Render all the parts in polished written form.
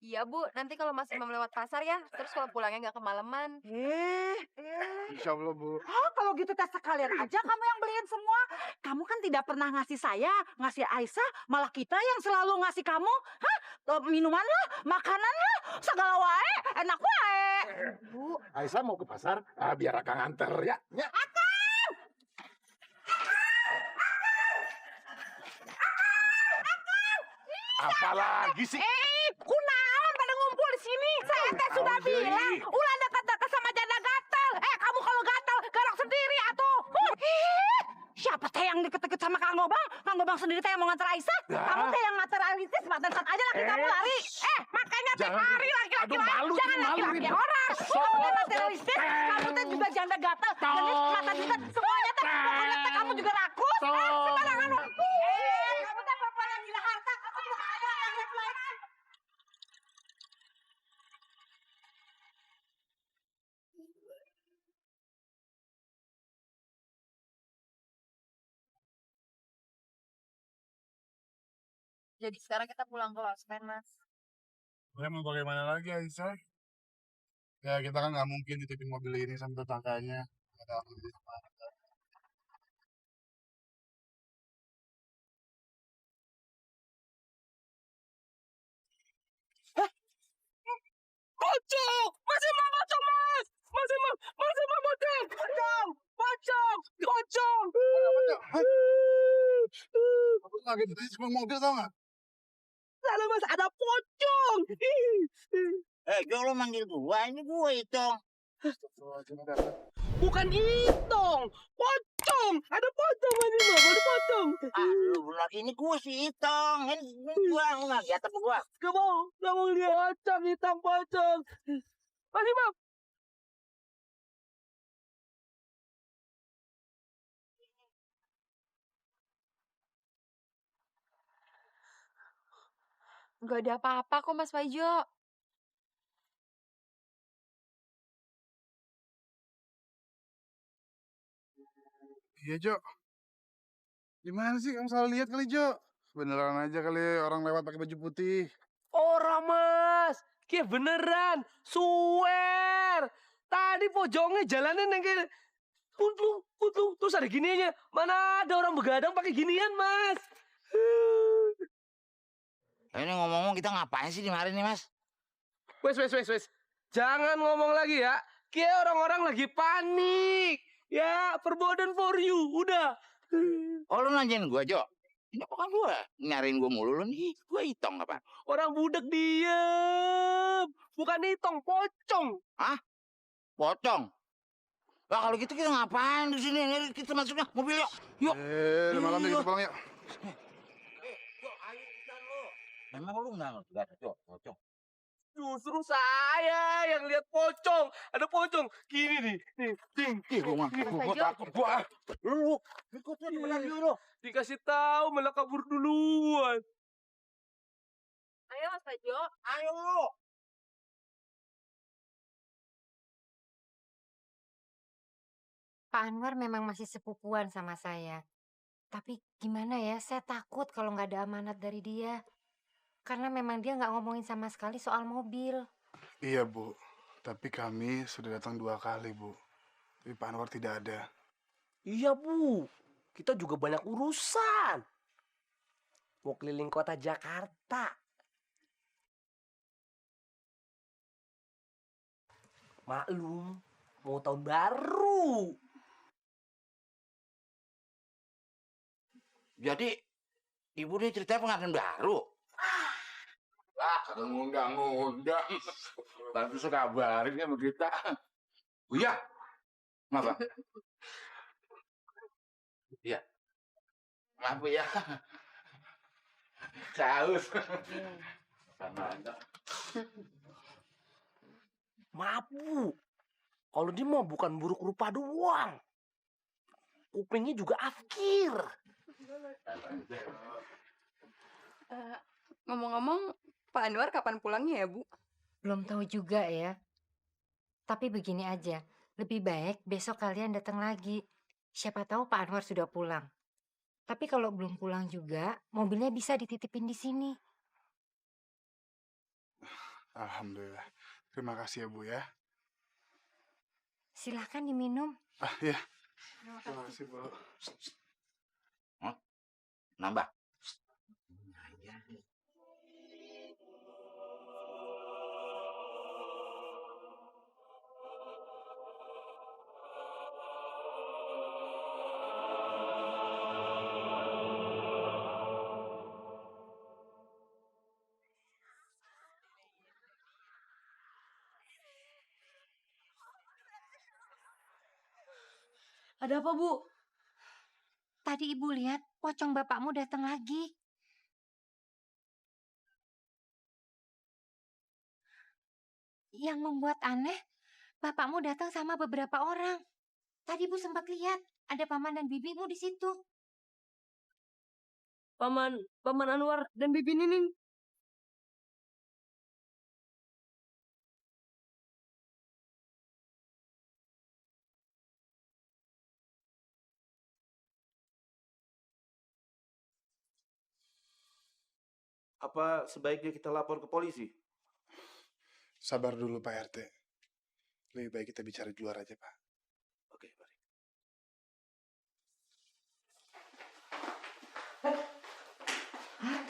Iya, Bu. Nanti kalau Mas Imam lewat pasar ya, terus kalau pulangnya nggak kemalaman. Insya Allah, Bu. Oh, kalau gitu teh sekalian aja kamu yang beliin semua. Kamu kan tidak pernah ngasih saya, ngasih Aisyah, malah kita yang selalu ngasih kamu. Hah? Minuman lah, makanan lah, segala wae, enak wae. Bu, Aisyah mau ke pasar, biar Akang anter ya. Ya. Apalagi sih? Kunaon pada ngumpul di sini? Saya teh sudah bilang, ulah dekat-dekat sama janda gatel. Kamu kalau gatel, garok sendiri atuh. Siapa teh yang deket-deket sama Kang Gobang? Kang Gobang sendiri teh yang mau nganter Aisyah. Kamu teh yang nganter Alitis, batas aja laki kamu lari. Makanya teh lari laki-laki lain. Jangan laki-laki orang. Kamu teh nganter Alitis, kamu teh juga janda gatel. Gendis, mata juga semuanya teh. Pokoknya teh kamu juga rakus. Sembarangan. Kamu teh perempuan yang gila harta. Kamu juga ada yang lain. Jadi sekarang kita pulang ke losmen, Mas. Ya mau bagaimana lagi, Aisyah? Ya kita kan nggak mungkin dititipin mobil ini sama tetangganya. Ada apa di depan. Pocong! Masih mau pocong, Mas! Masih mau pocong! Pocong! Pocong! Pocong! Aku kaget tadi cuma mobil tau nggak? Salah, Mas, ada pocong! Jo, lo manggil gua, ini gua itu. Bukan Itong! Pocong! Ada pocong, Mas Imam, ada pocong! Lu benar, ini gua si Itong. Ini gua, lu nggak lihat apa gua? Gak mau lihat. Pocong, Itong, pocong! Mas Imam! Nggak ada apa-apa kok, Mas Wajo. Iya, Jo. Gimana sih kamu salah lihat kali, Jo? Beneran aja kali orang lewat pakai baju putih. Orang, Mas! Kayak beneran! Swear! Tadi pocongnya jalanin yang kayak putlung. Terus ada giniannya. Mana ada orang begadang pakai ginian, Mas? Ini ngomong-ngomong kita ngapain sih di mari nih, Mas? Wes. Jangan ngomong lagi ya. Kayak orang-orang lagi panik. Ya, perbodan for you. Udah. Oh, lu nanyain gua, Jo? Ini bukan gua. Nyariin gua mulu lu nih. Gua Itong apa? Orang budak diem. Bukan Itong, pocong. Pocong. Nah, kalau gitu kita ngapain di sini? Kita masuknya mobil yuk. Yuk. Udah malam nih, kita pulang yuk. Jo, ayo kita lu. Emang lu nggak ada, Jo? Pocong. Justru saya yang lihat pocong. Ada pocong. Gini nih. Nih, ting. Gua takut gua. Lu ikutnya di belakang dulu. Dikasih tahu malah kabur duluan. Ayo, Mas Wajo. Ayo lu. Pak Anwar memang masih sepupuan sama saya. Tapi gimana ya, saya takut kalau nggak ada amanat dari dia. Karena memang dia nggak ngomongin sama sekali soal mobil. Iya, Bu. Tapi kami sudah datang 2 kali, Bu. Tapi Pak Anwar tidak ada. Iya, Bu. Kita juga banyak urusan. Mau keliling kota Jakarta. Maklum, mau tahun baru. Jadi ibu nih cerita pengantin baru. Kadang ngundang. Tapi suka kabarin kan kita. Iya. Kenapa? Iya. Maaf ya. Saus. Maaf, Bu. Kalau dia mau bukan buruk rupa doang. kupingnya juga afkir. Ngomong-ngomong, Pak Anwar kapan pulangnya ya, Bu? Belum tahu juga ya. Tapi begini aja, lebih baik besok kalian datang lagi. Siapa tahu Pak Anwar sudah pulang. Tapi kalau belum pulang juga, mobilnya bisa dititipin di sini. Alhamdulillah. Terima kasih ya, Bu ya. Silahkan diminum. Iya. Terima Terima kasih. kasih, Bu. Nambah. Ada apa, Bu? Tadi ibu lihat pocong bapakmu datang lagi. Yang membuat aneh, bapakmu datang sama beberapa orang. Tadi ibu sempat lihat ada paman dan bibimu di situ. Paman Anwar dan Bibi Nining. Apa sebaiknya kita lapor ke polisi? Sabar dulu, Pak RT. Lebih baik kita bicara di luar aja, Pak. Oke, mari.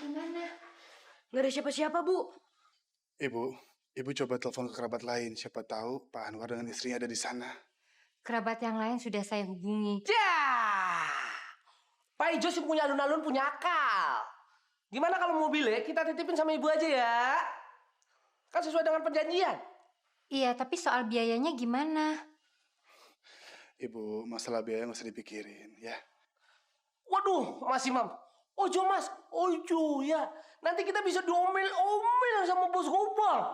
Gimana? Nggak ada siapa-siapa, Bu. Ibu coba telepon ke kerabat lain. Siapa tahu Pak Anwar dengan istrinya ada di sana. Kerabat yang lain sudah saya hubungi. Dah. Pak Ijo sih punya alun-alun, punya akal. Gimana kalau mobilnya kita titipin sama ibu aja ya? Kan sesuai dengan perjanjian. Iya, tapi soal biayanya gimana? Ibu, masalah biaya nggak usah dipikirin, ya. Waduh, Mas Imam. Ojo Mas, ojo ya. Nanti kita bisa diomel-omel sama bos Gobang.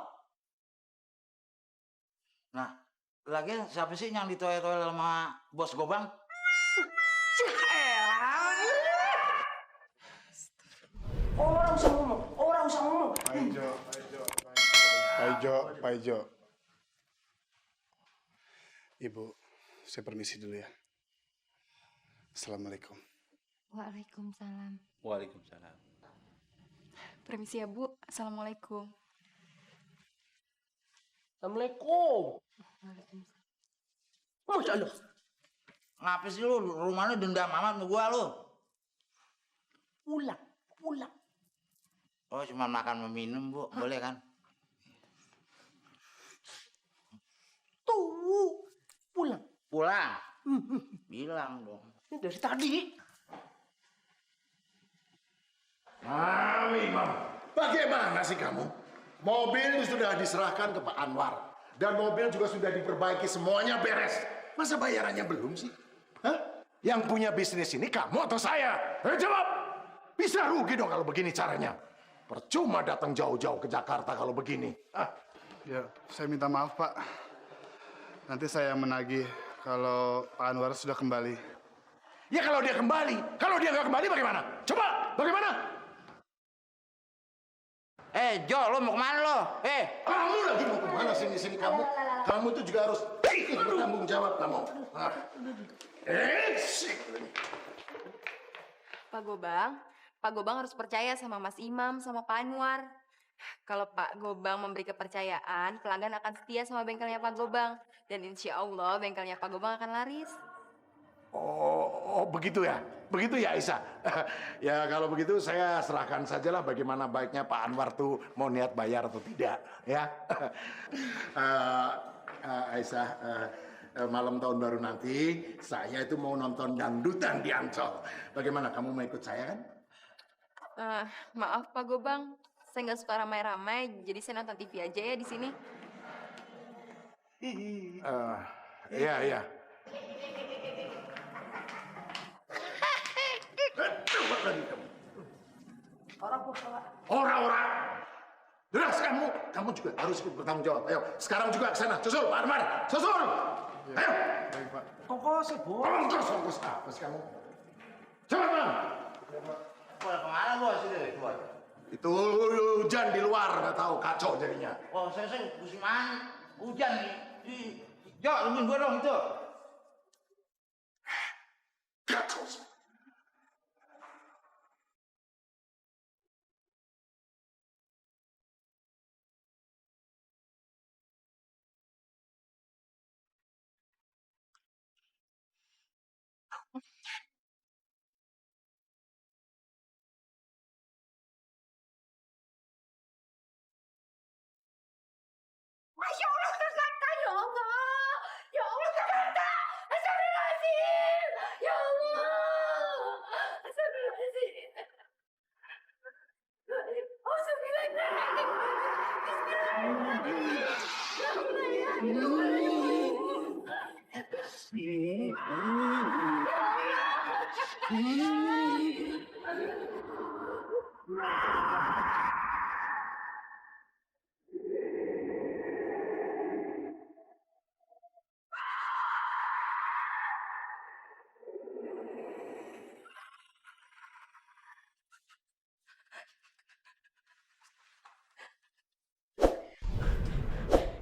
Nah, lagian siapa sih yang ditoel-toel sama bos Gobang? Orang usah ngomong, orang usah ngomong. Pak Ijo. Ibu, saya permisi dulu ya. Assalamualaikum. Waalaikumsalam. Waalaikumsalam. Permisi ya, Bu. Assalamualaikum. Assalamualaikum. Masya Allah. Ngapa sih lu rumahnya dendam amat sama gua lu? Pulang. Oh, cuma makan meminum, Bu. Boleh kan? Tuh, pulang. Pulang. Bilang dong. Ini dari tadi. Imam, bagaimana sih kamu? Mobil sudah diserahkan ke Pak Anwar. Dan mobil juga sudah diperbaiki, semuanya beres. Masa bayarannya belum sih? Hah? Yang punya bisnis ini kamu atau saya? Jawab! Bisa rugi dong kalau begini caranya. Percuma datang jauh-jauh ke Jakarta kalau begini. Ya, saya minta maaf, Pak. Nanti saya menagih kalau Pak Anwar sudah kembali. Ya kalau dia kembali. Kalau dia nggak kembali bagaimana? Coba, bagaimana? Jo, lo mau kemana lo? Kamu lagi mau kemana sini kamu? Kamu tuh juga harus bertanggung jawab kamu. Pak Gobang harus percaya sama Mas Imam, sama Pak Anwar. Kalau Pak Gobang memberi kepercayaan, pelanggan akan setia sama bengkelnya Pak Gobang. Dan insya Allah bengkelnya Pak Gobang akan laris. Oh, begitu ya? Begitu ya, Aisyah? Ya, kalau begitu saya serahkan sajalah bagaimana baiknya Pak Anwar tuh mau niat bayar atau tidak, ya. Aisyah, malam tahun baru nanti saya itu mau nonton dangdutan di Ancol. Bagaimana, kamu mau ikut saya kan? Maaf Pak Gobang, saya nggak suka ramai-ramai, jadi saya nonton TV aja ya di sini. Iya. Orang-orang. Jelas kamu juga harus ikut bertanggung jawab. Ayo, sekarang juga ke sana. Susul, Pak Arman. Susul. Ayo. Baik, Pak. Ongkos, bos. Ongkos apa sih kamu? Cepat, Bang. Wah, kemana bos ini? Bos? Itu hujan di luar, nggak tahu kacau jadinya. Oh, saya musiman hujan nih. Jo, tungguin gua dong itu. Kacau semua. Masya Allah, Kakak, ya Allah. Ya Allah, Kakak. Astagfirullahaladzim. Ya Allah. Astagfirullahaladzim. Astagfirullahaladzim.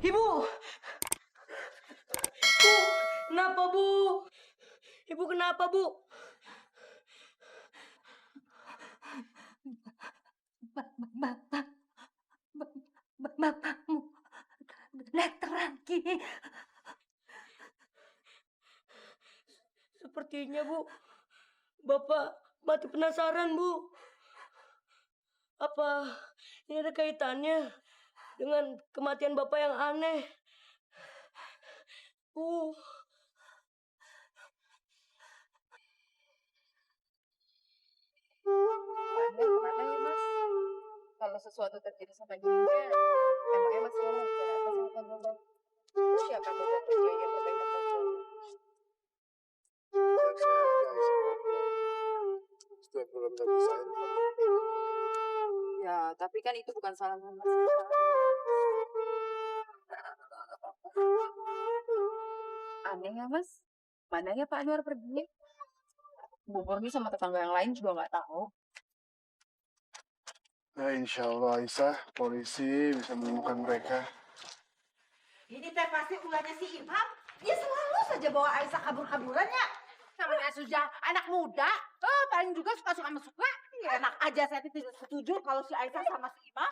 Ibu! Bu, kenapa Bu? Ibu kenapa Bu? Bapakmu datang lagi. Sepertinya Bu, Bapak mati penasaran Bu. Apa ini ada kaitannya dengan kematian Bapak yang aneh? Bu. Mana ya Mas? Kalau sesuatu terjadi sama dirinya, emangnya Mas mau bicara apa sama Kang Gobang? Terus siapa yang udah percaya apa yang terjadi? Setiap bulan nggak bisa Ya, tapi kan itu bukan salah Mas. Aneh ya Mas? Mana ya Pak Anwar perginya? Bu Murni sama tetangga yang lain juga nggak tahu. Ya insya Allah Aisyah, polisi bisa menemukan mereka. Ini teh pasti ulahnya si Imam. Dia selalu saja bawa Aisyah kabur-kaburannya. Namanya sudah anak muda. Paling juga suka-suka mesuknya. Enak aja saya tidak setuju kalau si Aisyah sama si Imam.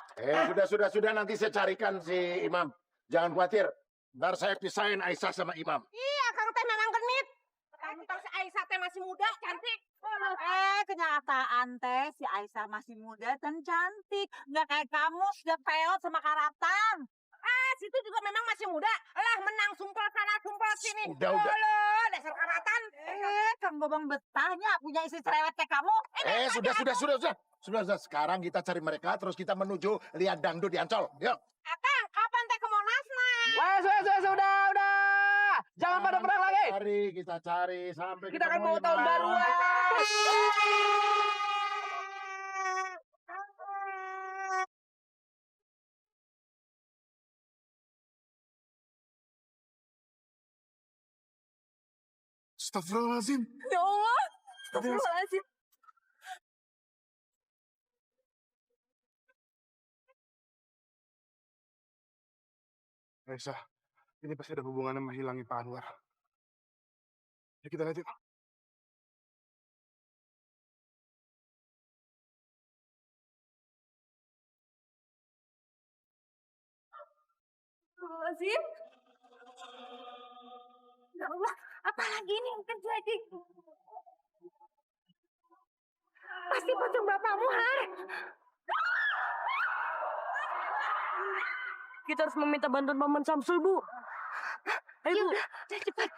Sudah, nanti saya carikan si Imam. Jangan khawatir. Ntar saya pisahin Aisyah sama Imam. Iya, Kang teh memang genit. Kamu tahu si Aisyah teh masih muda, cantik. Kenyataan teh si Aisyah masih muda dan cantik. Nggak kayak kamu sudah peot sama karatan. Situ juga memang masih muda. Alah, menang sumpel sana, sumpel sini. Udah. Alah, dasar karatan. Kang Gobang betahnya punya istri cerewet kayak kamu. Sudah. Sekarang kita cari mereka, terus kita menuju lihat dangdut di Ancol. Yuk. Akang, kapan teh ke Monasna? Sudah. Jangan pada perang lagi. Kita cari sampai Kita akan ketemu mau tahun Imam. baruan. Astagfirullahaladzim. Ya Allah, astagfirullahaladzim. Aisyah, ini pasti ada hubungannya sama hilangnya Pak Anwar. Ya kita lihat yuk. Astagfirullahaladzim. Ya Allah, apalagi ini yang terjadi? Pasti pocong bapakmu, Har. Kita harus meminta bantuan Paman Samsul, Bu. Ayo, Bu. Cepat.